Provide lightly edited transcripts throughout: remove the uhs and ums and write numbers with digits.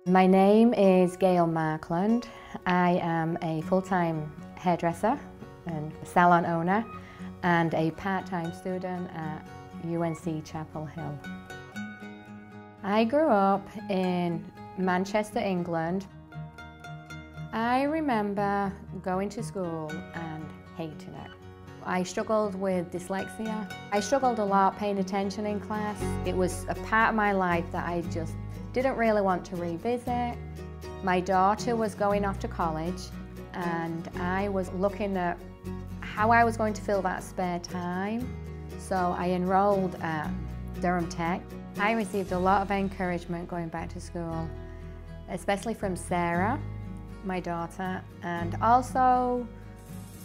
My name is Gail Markland. I am a full-time hairdresser and salon owner and a part-time student at UNC Chapel Hill. I grew up in Manchester, England. I remember going to school and hating it. I struggled with dyslexia. I struggled a lot paying attention in class. It was a part of my life that I just didn't really want to revisit. My daughter was going off to college and I was looking at how I was going to fill that spare time. So I enrolled at Durham Tech. I received a lot of encouragement going back to school, especially from Sarah, my daughter, and also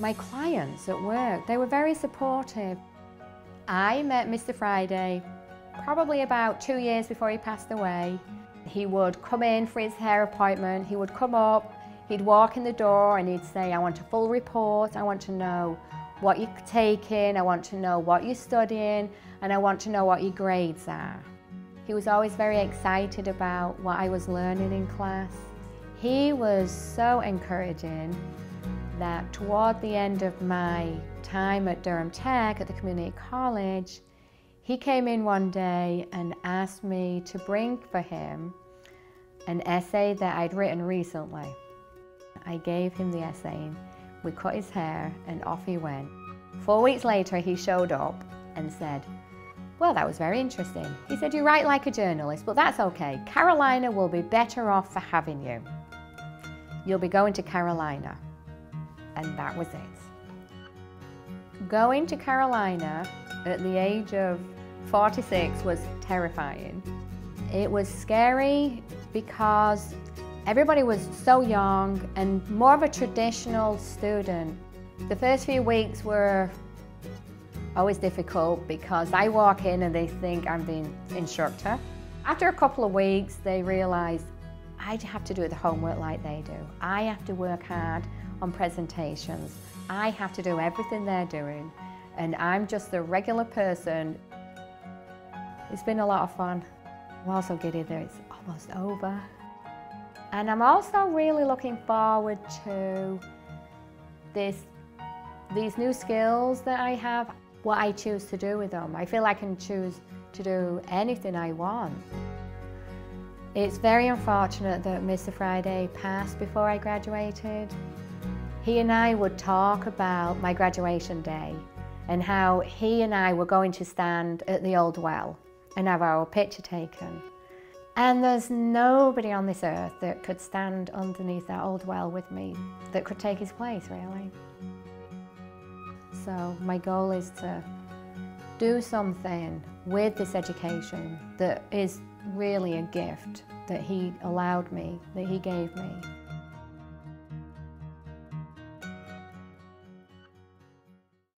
my clients at work. They were very supportive. I met Mr. Friday probably about 2 years before he passed away. He would come in for his hair appointment, he would come up, he'd walk in the door and he'd say, I want a full report, I want to know what you're taking, I want to know what you're studying, and I want to know what your grades are. He was always very excited about what I was learning in class. He was so encouraging that toward the end of my time at Durham Tech at the community college, he came in one day and asked me to bring for him an essay that I'd written recently. I gave him the essay, we cut his hair, and off he went. 4 weeks later, he showed up and said, well, that was very interesting. He said, you write like a journalist, but that's okay. Carolina will be better off for having you. You'll be going to Carolina. And that was it. Going to Carolina at the age of 46 was terrifying. It was scary because everybody was so young and more of a traditional student. The first few weeks were always difficult because I walk in and they think I'm the instructor. After a couple of weeks, they realize I have to do the homework like they do. I have to work hard on presentations. I have to do everything they're doing, and I'm just a regular person. It's been a lot of fun. I'm also giddy that it's almost over. And I'm also really looking forward to these new skills that I have, what I choose to do with them. I feel I can choose to do anything I want. It's very unfortunate that Mr. Friday passed before I graduated. He and I would talk about my graduation day and how he and I were going to stand at the old well and have our picture taken. And there's nobody on this earth that could stand underneath that old well with me, that could take his place, really. So my goal is to do something with this education that is really a gift that he allowed me, that he gave me.